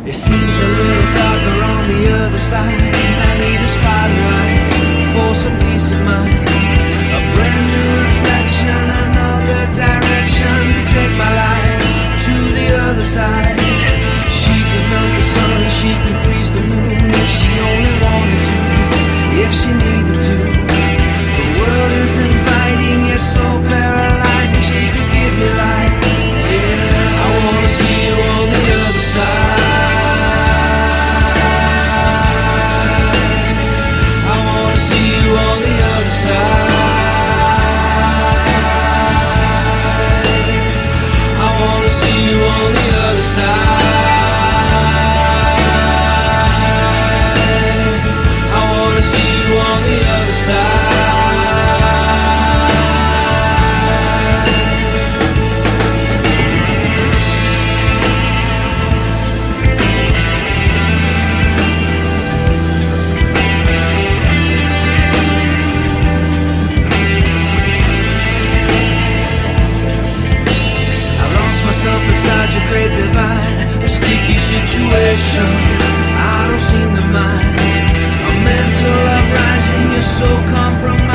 It seems a little darker on the other side. I need a spotlight for some peace of mind. A brand new reflection, another direction to take my life to the other side. She can melt the sun, she can freeze the moon if she only wanted to, if she needed to. The world is inviting yet so paralyzing. She could give me life. Yeah, I wanna see you on the other side. On the other side, I wanna see you on the other side. I wanna see you on the other side. Inside your great divide, a sticky situation I don't seem to mind. A mental uprising is so compromised.